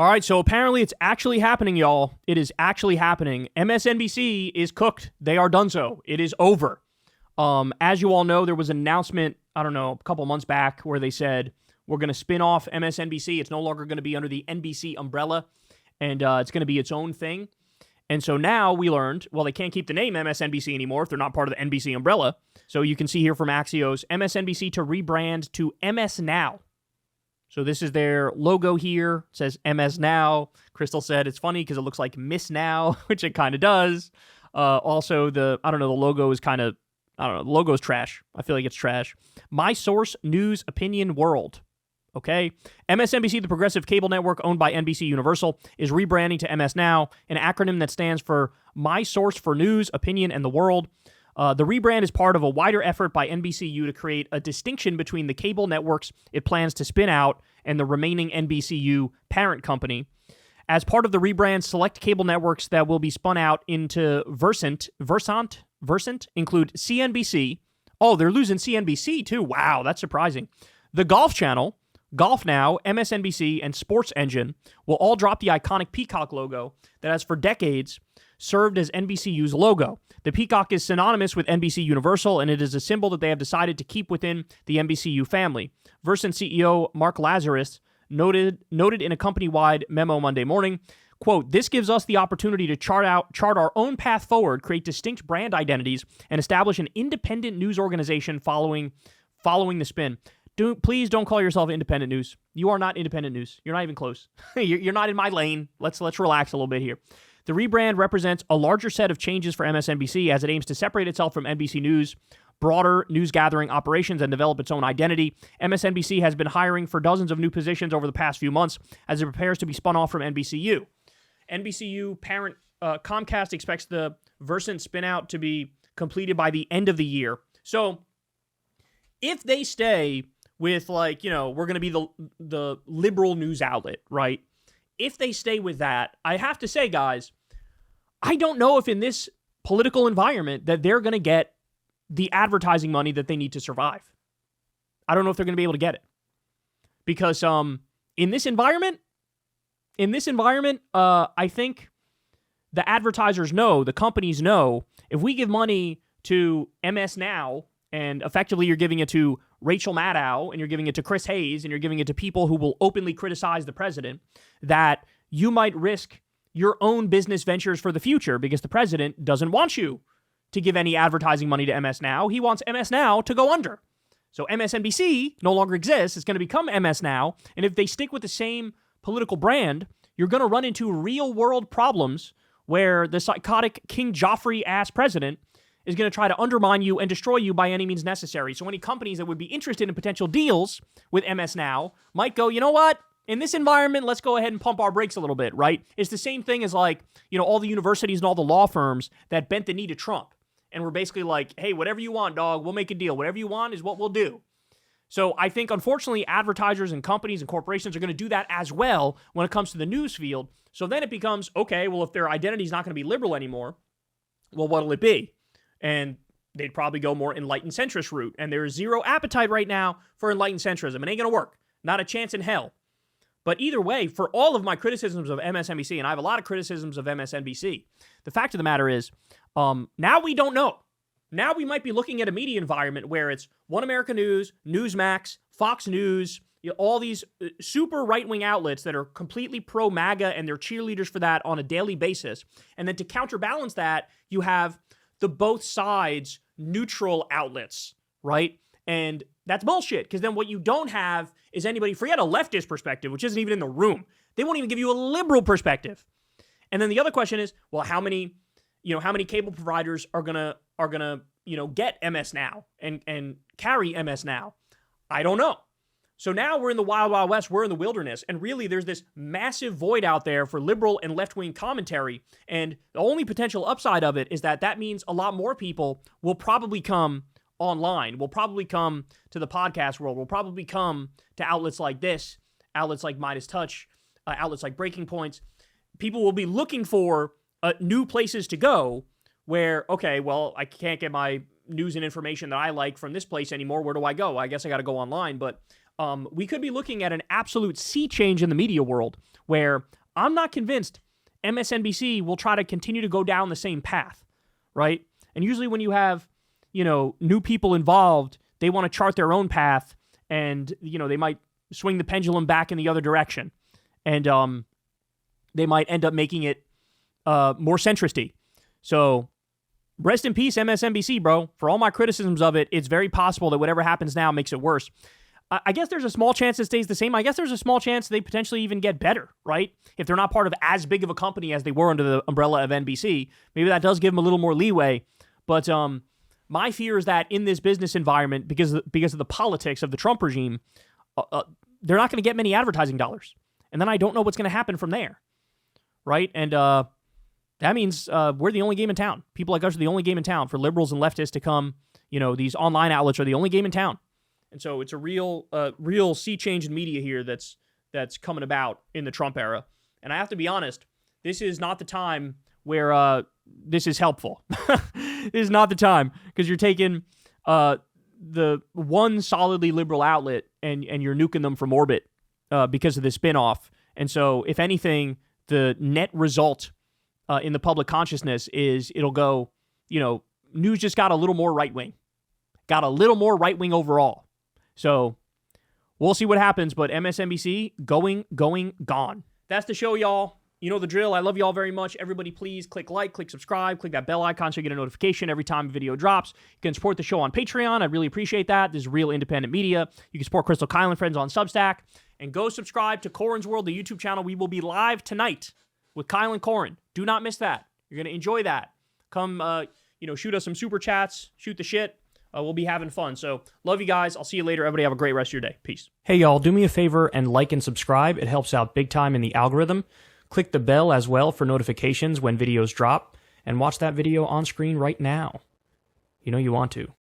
All right, so apparently it's actually happening, y'all. It is actually happening. MSNBC is cooked. They are done so. It is over. As you all know, there was an announcement, I don't know, a couple months back where they said, we're going to spin off MSNBC. It's no longer going to be under the NBC umbrella, and it's going to be its own thing. And so now we learned, well, they can't keep the name MSNBC anymore if they're not part of the NBC umbrella. So you can see here from Axios, MSNBC to rebrand to MS Now. So this is their logo here. It says MS Now. Crystal said it's funny because it looks like Miss Now, which it kind of does. Also, the logo is kind of, the logo is trash. I feel like it's trash. My source, news, opinion, world. Okay. MSNBC, the progressive cable network owned by NBC Universal, is rebranding to MS Now, an acronym that stands for My Source for News, Opinion, and the World. The rebrand is part of a wider effort by NBCU to create a distinction between the cable networks it plans to spin out and the remaining NBCU parent company. As part of the rebrand, select cable networks that will be spun out into Versant include CNBC. Oh, they're losing CNBC too. Wow, that's surprising. The Golf Channel, Golf Now, MSNBC, and Sports Engine will all drop the iconic peacock logo that has for decades served as NBCU's logo. The peacock is synonymous with NBC Universal, and it is a symbol that they have decided to keep within the NBCU family. Versant CEO Mark Lazarus noted in a company-wide memo Monday morning, quote, "This gives us the opportunity to chart our own path forward, create distinct brand identities, and establish an independent news organization following the spin." Please don't call yourself independent news. You are not independent news. You're not even close. You're not in my lane. Let's relax a little bit here. The rebrand represents a larger set of changes for MSNBC as it aims to separate itself from NBC News, broader news gathering operations, and develop its own identity. MSNBC has been hiring for dozens of new positions over the past few months as it prepares to be spun off from NBCU. NBCU parent Comcast expects the Versant spin-out to be completed by the end of the year. So if they stay with, we're going to be the liberal news outlet, right? If they stay with that, I have to say, guys, I don't know if in this political environment that they're going to get the advertising money that they need to survive. I don't know if they're going to be able to get it. Because in this environment, I think the advertisers know, the companies know, if we give money to MS Now, and effectively you're giving it to Rachel Maddow, and you're giving it to Chris Hayes, and you're giving it to people who will openly criticize the president, that you might risk your own business ventures for the future because the president doesn't want you to give any advertising money to MS Now. He wants MS Now to go under. So MSNBC no longer exists. It's going to become MS Now. And if they stick with the same political brand, you're going to run into real-world problems where the psychotic King Joffrey-ass president is going to try to undermine you and destroy you by any means necessary. So any companies that would be interested in potential deals with MS Now might go, you know what? In this environment, let's go ahead and pump our brakes a little bit, right? It's the same thing as all the universities and all the law firms that bent the knee to Trump. And we're basically like, hey, whatever you want, dog, we'll make a deal. Whatever you want is what we'll do. So I think, unfortunately, advertisers and companies and corporations are going to do that as well when it comes to the news field. So then it becomes, okay, well, if their identity is not going to be liberal anymore, well, what'll it be? And they'd probably go more enlightened centrist route. And there is zero appetite right now for enlightened centrism. It ain't going to work. Not a chance in hell. But either way, for all of my criticisms of MSNBC, and I have a lot of criticisms of MSNBC, the fact of the matter is, now we don't know. Now we might be looking at a media environment where it's One America News, Newsmax, Fox News, all these super right-wing outlets that are completely pro-MAGA and they're cheerleaders for that on a daily basis. And then to counterbalance that, you have the both sides neutral outlets, right? And that's bullshit, because then what you don't have is anybody, forget a leftist perspective, which isn't even in the room. They won't even give you a liberal perspective. And then the other question is, well, how many cable providers are gonna get MS Now and carry MS Now? I don't know. So now we're in the wild, wild west. We're in the wilderness. And really, there's this massive void out there for liberal and left-wing commentary. And the only potential upside of it is that means a lot more people will probably come online, will probably come to the podcast world, will probably come to outlets like this, outlets like Midas Touch, outlets like Breaking Points. People will be looking for new places to go where, okay, well, I can't get my news and information that I like from this place anymore. Where do I go? I guess I got to go online. But we could be looking at an absolute sea change in the media world where I'm not convinced MSNBC will try to continue to go down the same path, right? And usually when you have, new people involved, they want to chart their own path and, they might swing the pendulum back in the other direction. And they might end up making it more centristy. So rest in peace, MSNBC, bro. For all my criticisms of it, it's very possible that whatever happens now makes it worse. I guess there's a small chance it stays the same. I guess there's a small chance they potentially even get better, right? If they're not part of as big of a company as they were under the umbrella of NBC, maybe that does give them a little more leeway. But my fear is that in this business environment, because of the politics of the Trump regime, they're not going to get many advertising dollars. And then I don't know what's going to happen from there, right? And that means we're the only game in town. People like us are the only game in town. For liberals and leftists to come, these online outlets are the only game in town. And so it's a real sea change in media here that's coming about in the Trump era. And I have to be honest, this is not the time where this is helpful. This is not the time, because you're taking the one solidly liberal outlet and you're nuking them from orbit because of the spinoff. And so if anything, the net result in the public consciousness is it'll go, news just got a little more right-wing. Got a little more right-wing overall. So we'll see what happens, but MSNBC going, gone. That's the show, y'all. You know the drill. I love y'all very much. Everybody, please click like, click subscribe, click that bell icon so you get a notification every time a video drops. You can support the show on Patreon. I'd really appreciate that. This is real independent media. You can support Crystal Kyle and Friends on Substack. And go subscribe to Corin's World, the YouTube channel. We will be live tonight with Kyle and Corin. Do not miss that. You're going to enjoy that. Come, shoot us some super chats, shoot the shit. We'll be having fun. So love you guys. I'll see you later. Everybody have a great rest of your day. Peace. Hey, y'all, do me a favor and like and subscribe. It helps out big time in the algorithm. Click the bell as well for notifications when videos drop. And watch that video on screen right now. You know you want to.